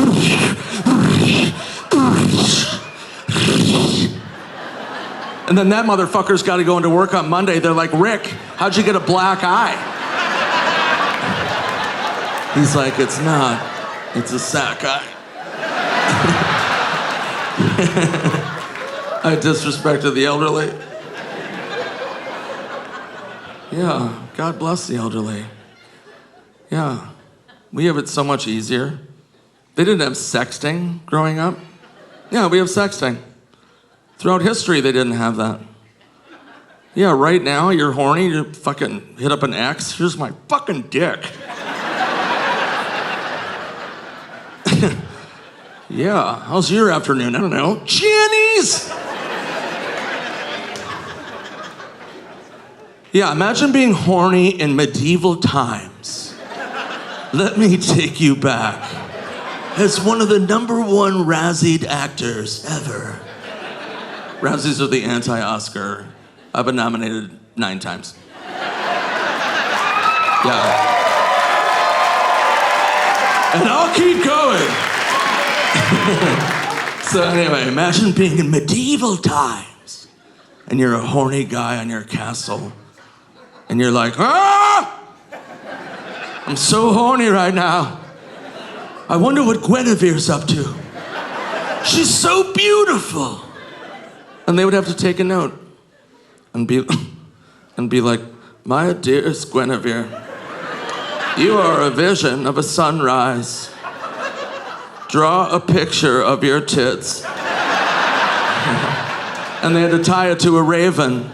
And then that motherfucker's gotta go into work on Monday. They're like, Rick, how'd you get a black eye? He's like, it's not. It's a sack eye. I disrespected the elderly. Yeah, God bless the elderly. Yeah, we have it so much easier. They didn't have sexting growing up. Yeah, we have sexting. Throughout history, they didn't have that. Yeah, right now, you're horny, you fucking hit up an ex. Here's my fucking dick. Yeah, how's your afternoon? I don't know. Jennies! Yeah, imagine being horny in medieval times. Let me take you back. As one of the #1 Razzied actors ever. Razzies are the anti-Oscar. I've been nominated 9 times. Yeah. And I'll keep going. So anyway, imagine being in medieval times and you're a horny guy on your castle and you're like, ah! I'm so horny right now. I wonder what Guinevere's up to. She's so beautiful. And they would have to take a note and be like, my dearest Guinevere, you are a vision of a sunrise. Draw a picture of your tits. And they had to tie it to a raven.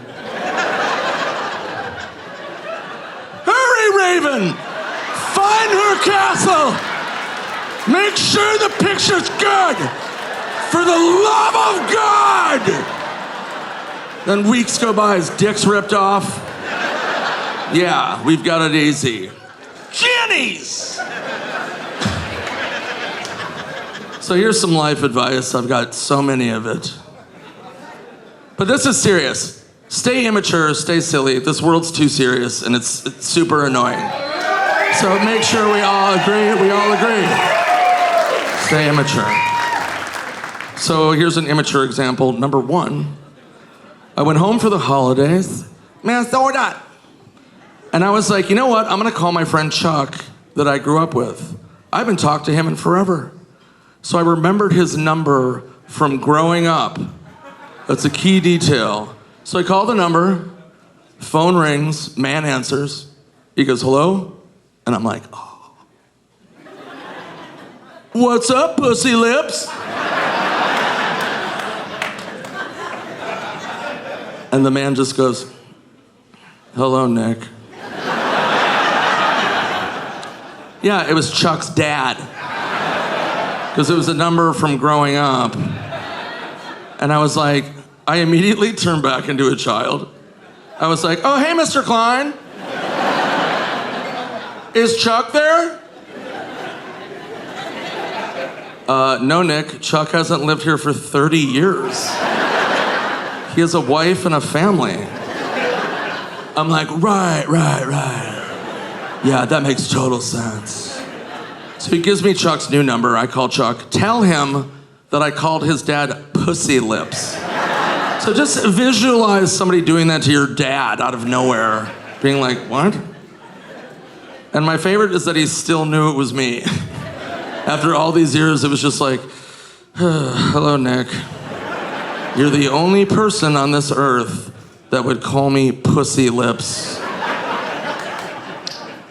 Hurry, raven! Find her castle! Make sure the picture's good. For the love of God. Then weeks go by, his dick's ripped off. Yeah, we've got it easy. Jennies! So here's some life advice. I've got so many of it. But this is serious. Stay immature, stay silly. This world's too serious, and it's super annoying. So make sure we all agree. Stay immature. So here's an immature example. Number 1. I went home for the holidays. Man, so not. And I was like, you know what? I'm gonna call my friend Chuck that I grew up with. I haven't talked to him in forever. So I remembered his number from growing up. That's a key detail. So I call the number, phone rings, man answers. He goes, hello? And I'm like, oh. What's up, pussy lips? And the man just goes, hello, Nick. Yeah, it was Chuck's dad. Because it was a number from growing up. And I was like, I immediately turned back into a child. I was like, oh, hey, Mr. Klein. Is Chuck there? No, Nick. Chuck hasn't lived here for 30 years. He has a wife and a family. I'm like, right. Yeah, that makes total sense. So he gives me Chuck's new number. I call Chuck. Tell him that I called his dad Pussy Lips. So just visualize somebody doing that to your dad out of nowhere. Being like, what? And my favorite is that he still knew it was me. After all these years, it was just like, hello, Nick. You're the only person on this earth that would call me Pussy Lips.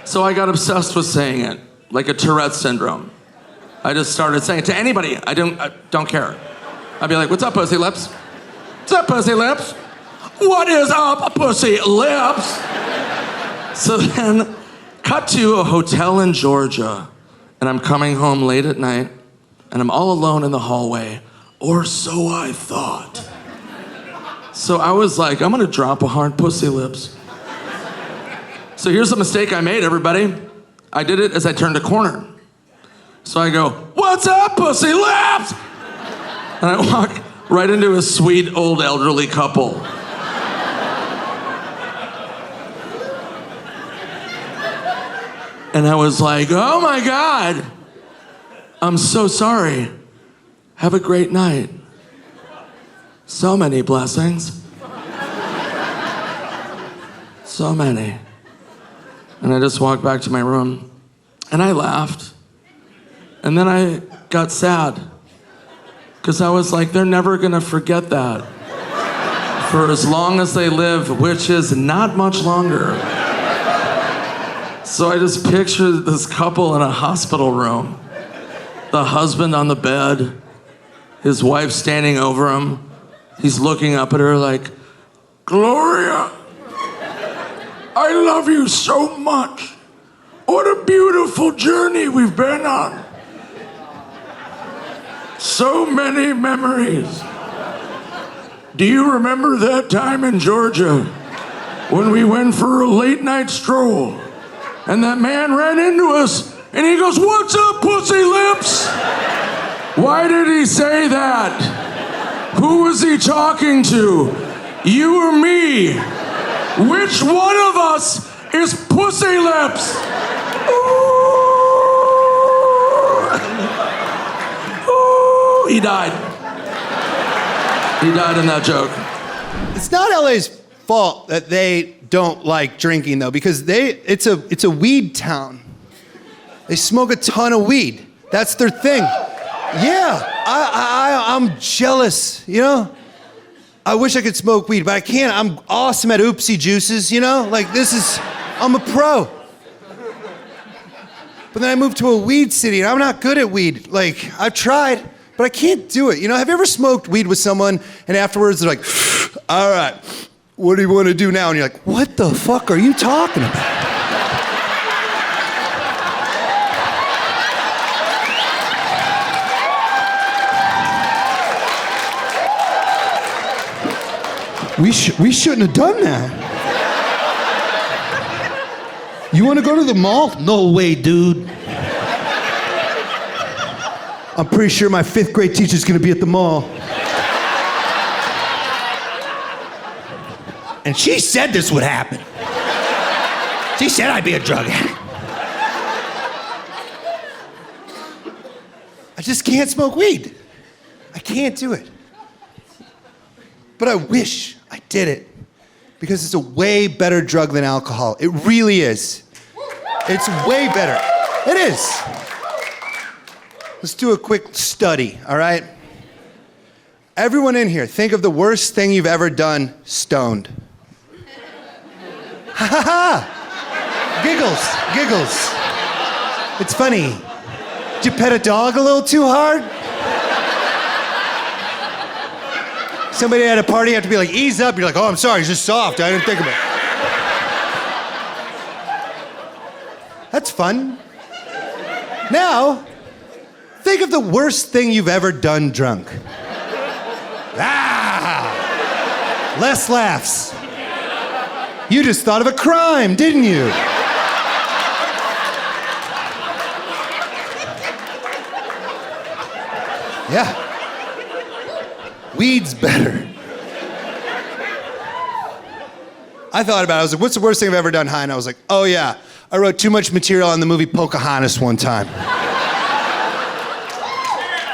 So I got obsessed with saying it, like a Tourette syndrome. I just started saying it to anybody. I don't care. I'd be like, what's up, Pussy Lips? What's up, Pussy Lips? What is up, Pussy Lips? So then, cut to a hotel in Georgia, and I'm coming home late at night, and I'm all alone in the hallway, or so I thought. So I was like, I'm gonna drop a hard Pussy Lips. So here's the mistake I made, everybody. I did it as I turned a corner. So I go, what's up, Pussy Lips? And I walk right into a sweet old elderly couple. And I was like, oh my God, I'm so sorry. Have a great night. So many blessings. So many. And I just walked back to my room and I laughed. And then I got sad because I was like, they're never gonna forget that for as long as they live, which is not much longer. So I just pictured this couple in a hospital room, the husband on the bed, his wife standing over him. He's looking up at her like, Gloria, I love you so much. What a beautiful journey we've been on. So many memories. Do you remember that time in Georgia when we went for a late night stroll and that man ran into us and he goes, what's up, Pussy Lips? Why did he say that? Who was he talking to? You or me? Which one of us is Pussy Lips? Ooh, he died. He died in that joke. It's not LA's fault that they don't like drinking though, because it's a weed town. They smoke a ton of weed. That's their thing. Yeah, I'm jealous, you know? I wish I could smoke weed, but I can't. I'm awesome at oopsie juices, you know? Like I'm a pro. But then I moved to a weed city and I'm not good at weed. Like, I've tried, but I can't do it. You know, have you ever smoked weed with someone and afterwards they're like, all right, what do you want to do now? And you're like, what the fuck are you talking about? We shouldn't have done that. You want to go to the mall? No way, dude. I'm pretty sure my 5th grade teacher's gonna be at the mall. And she said this would happen. She said I'd be a drug addict. I just can't smoke weed. I can't do it. But I wish I did it because it's a way better drug than alcohol. It really is. It's way better. It is. Let's do a quick study, all right? Everyone in here, think of the worst thing you've ever done stoned. Ha ha ha! Giggles. It's funny. Did you pet a dog a little too hard? Somebody at a party have to be like, ease up. You're like, oh, I'm sorry, it's just soft. I didn't think of it. That's fun. Now, think of the worst thing you've ever done drunk. Less laughs. You just thought of a crime, didn't you? Yeah. Weed's better. I thought about it. I was like, what's the worst thing I've ever done high? And I was like, oh yeah, I wrote too much material on the movie Pocahontas one time.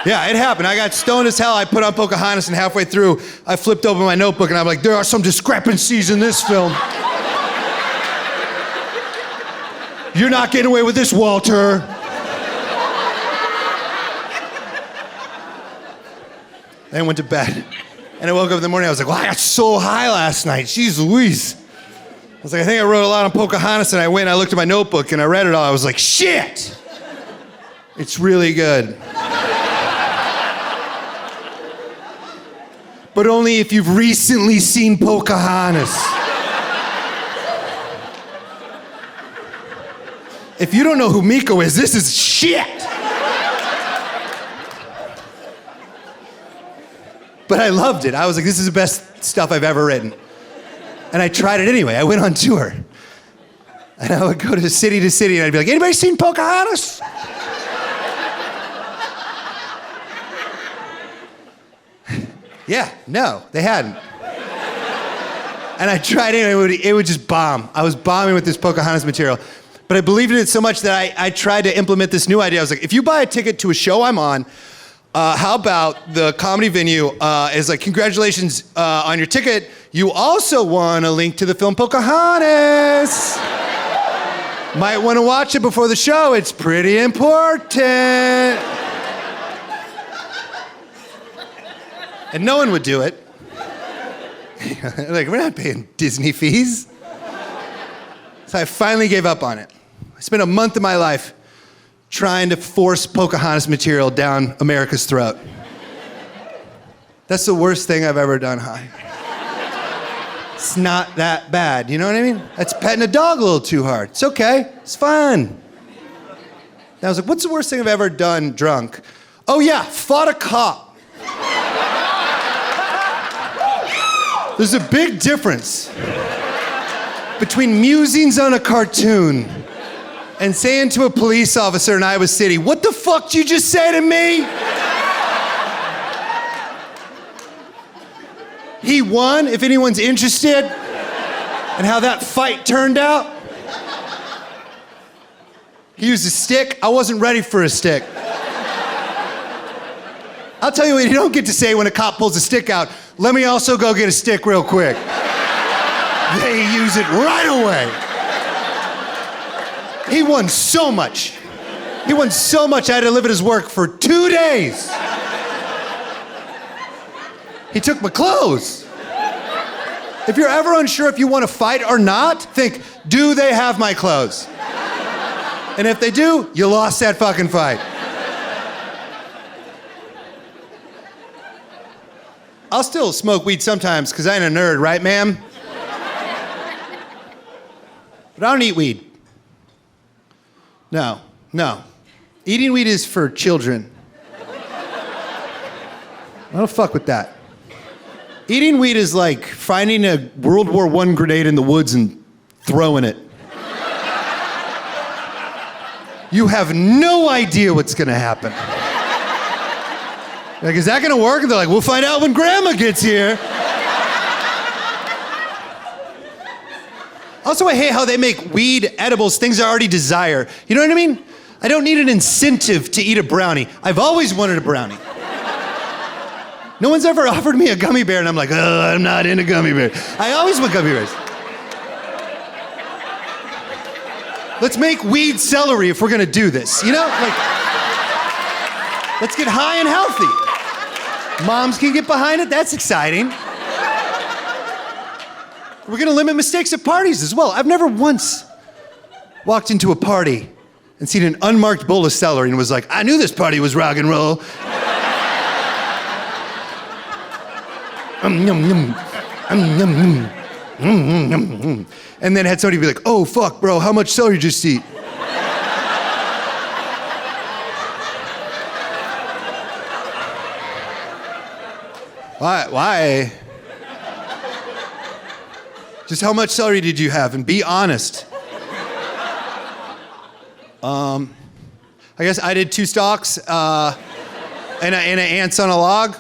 Yeah, it happened. I got stoned as hell. I put on Pocahontas, and halfway through, I flipped open my notebook, and I'm like, there are some discrepancies in this film. You're not getting away with this, Walter. Then I went to bed. And I woke up in the morning, I was like, well, I got so high last night. Jeez Louise. I was like, I think I wrote a lot on Pocahontas, and I went and I looked at my notebook, and I read it all. I was like, shit! It's really good. But only if you've recently seen Pocahontas. If you don't know who Miko is, this is shit! But I loved it. I was like, this is the best stuff I've ever written. And I tried it anyway. I went on tour. And I would go to city, and I'd be like, anybody seen Pocahontas? Yeah, no, they hadn't. And I tried anyway, it would just bomb. I was bombing with this Pocahontas material. But I believed in it so much that I tried to implement this new idea. I was like, if you buy a ticket to a show I'm on, how about the comedy venue is like, congratulations on your ticket. You also won a link to the film Pocahontas. Might want to watch it before the show. It's pretty important. And no one would do it. Like, we're not paying Disney fees. So I finally gave up on it. I spent a month of my life trying to force Pocahontas material down America's throat. That's the worst thing I've ever done high. It's not that bad, you know what I mean? That's petting a dog a little too hard. It's okay, it's fun. And I was like, what's the worst thing I've ever done drunk? Oh yeah, fought a cop. There's a big difference between musings on a cartoon and saying to a police officer in Iowa City, what the fuck did you just say to me? He won, if anyone's interested, and how that fight turned out. He used a stick. I wasn't ready for a stick. I'll tell you what you don't get to say when a cop pulls a stick out. Let me also go get a stick real quick. They use it right away. He won so much. He won so much I had to live at his work for 2 days. He took my clothes. If you're ever unsure if you want to fight or not, think, do they have my clothes? And if they do, you lost that fucking fight. I'll still smoke weed sometimes because I ain't a nerd, right, ma'am? But I don't eat weed. No. Eating weed is for children. I don't fuck with that. Eating weed is like finding a World War I grenade in the woods and throwing it. You have no idea what's gonna happen. Like, is that gonna work? And they're like, we'll find out when Grandma gets here. Also, I hate how they make weed edibles things I already desire. You know what I mean? I don't need an incentive to eat a brownie. I've always wanted a brownie. No one's ever offered me a gummy bear, and I'm like, oh, I'm not into gummy bears. I always want gummy bears. Let's make weed celery if we're gonna do this. You know, like, let's get high and healthy. Moms can get behind it, that's exciting. We're gonna limit mistakes at parties as well. I've never once walked into a party and seen an unmarked bowl of celery and was like, I knew this party was rock and roll. And then had somebody be like, oh, fuck, bro, how much celery did you just eat? Why? Just how much celery did you have? And be honest. I guess I did 2 stalks and an ants on a log.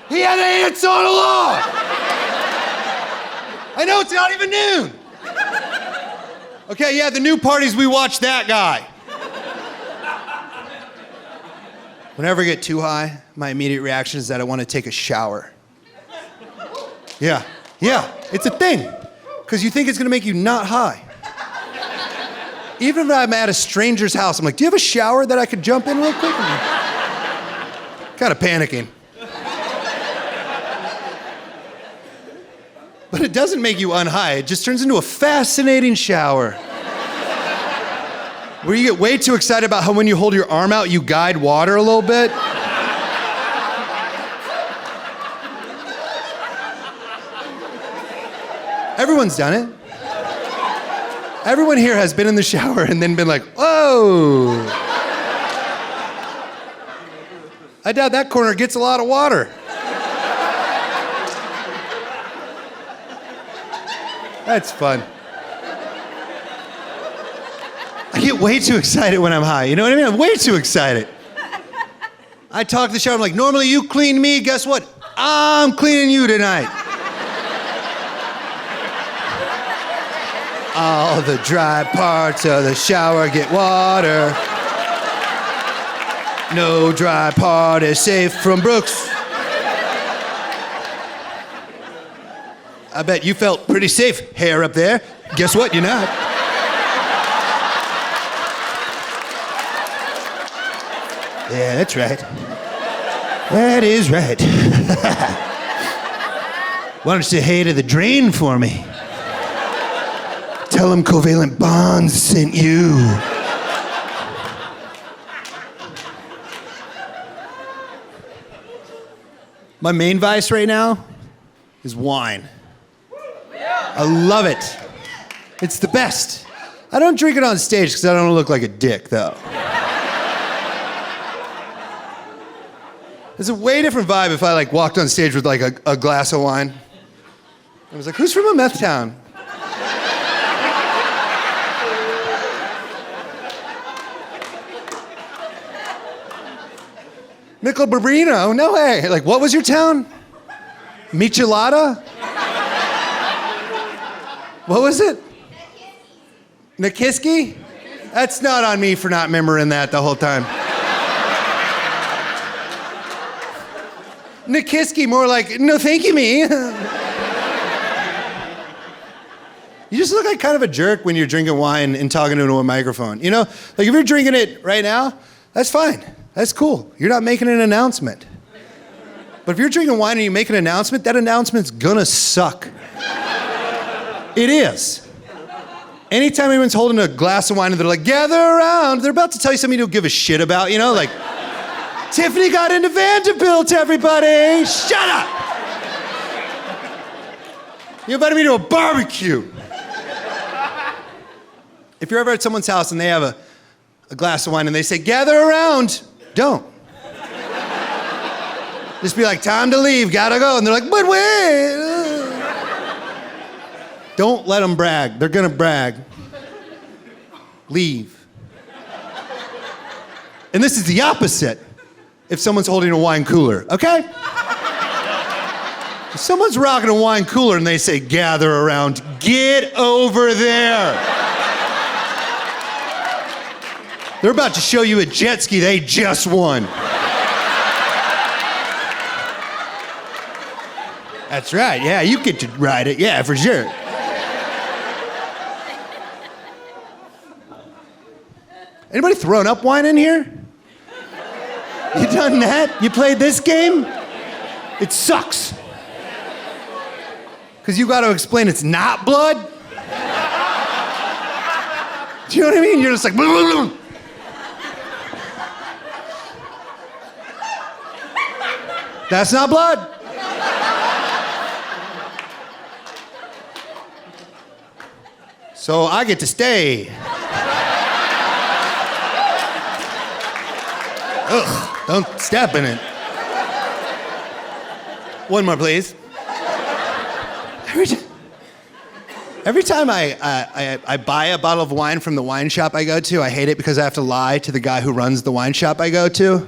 He had ants on a log! I know it's not even noon. Okay, yeah, the new parties, we watch that guy. Whenever I get too high, my immediate reaction is that I want to take a shower. Yeah, it's a thing. Because you think it's gonna make you not high. Even if I'm at a stranger's house, I'm like, do you have a shower that I could jump in real quick? Kind of panicking. But it doesn't make you unhigh, it just turns into a fascinating shower. Where you get way too excited about how when you hold your arm out, you guide water a little bit. Everyone's done it. Everyone here has been in the shower and then been like, whoa. I doubt that corner gets a lot of water. That's fun. I get way too excited when I'm high. You know what I mean? I'm way too excited. I talk to the shower, I'm like, normally you clean me, guess what? I'm cleaning you tonight. All the dry parts of the shower get water. No dry part is safe from Brooks. I bet you felt pretty safe, hair up there. Guess what? You're not. Yeah, that's right. That is right. Why don't you say hey to the drain for me? Tell him Covalent Bonds sent you. My main vice right now is wine. I love it. It's the best. I don't drink it on stage because I don't look like a dick, though. It's a way different vibe if I like walked on stage with like a glass of wine. I was like, who's from a meth town? Michelberbrino? No way. Like, what was your town? Michelada? What was it? Nikiski? That's not on me for not remembering that the whole time. Nikiski, more like, no thank you, me. You just look like kind of a jerk when you're drinking wine and talking into a microphone. You know, like if you're drinking it right now, that's fine. That's cool. You're not making an announcement. But if you're drinking wine and you make an announcement, that announcement's gonna suck. It is. Anytime anyone's holding a glass of wine and they're like, gather around, they're about to tell you something you don't give a shit about, you know, like, Tiffany got into Vanderbilt, everybody! Shut up! You invited me to a barbecue. If you're ever at someone's house and they have a glass of wine and they say, gather around, don't. Just be like, time to leave, gotta go. And they're like, but wait. Don't let them brag. They're gonna brag. Leave. And this is the opposite if someone's holding a wine cooler, okay? If someone's rocking a wine cooler and they say, gather around, get over there. They're about to show you a jet ski they just won. That's right, yeah, you get to ride it, yeah, for sure. Anybody thrown up wine in here? You done that? You played this game? It sucks. Because you got to explain it's not blood? Do you know what I mean? You're just like, blah, blah, blah. That's not blood. So I get to stay. Ugh, don't step in it. One more, please. Every time I buy a bottle of wine from the wine shop I go to, I hate it because I have to lie to the guy who runs the wine shop I go to.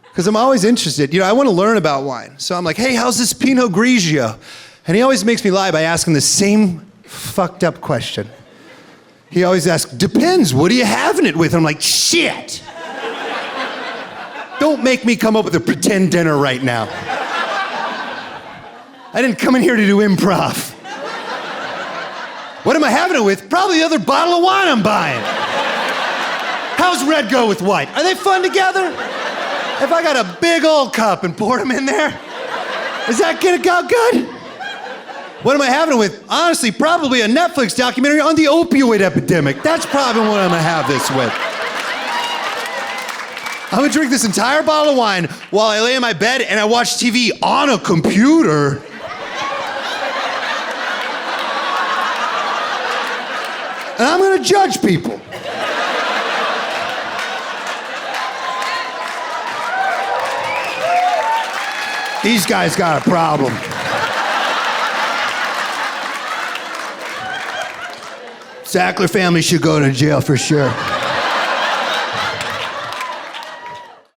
Because I'm always interested. You know, I want to learn about wine. So I'm like, hey, how's this Pinot Grigio? And he always makes me lie by asking the same fucked up question. He always asks, depends, what are you having it with? I'm like, shit. Don't make me come up with a pretend dinner right now. I didn't come in here to do improv. What am I having it with? Probably the other bottle of wine I'm buying. How's red go with white? Are they fun together? If I got a big old cup and poured them in there, is that gonna go good? What am I having it with? Honestly, probably a Netflix documentary on the opioid epidemic. That's probably what I'm gonna have this with. I'm gonna drink this entire bottle of wine while I lay in my bed and I watch TV on a computer. And I'm gonna judge people. These guys got a problem. Sackler family should go to jail for sure.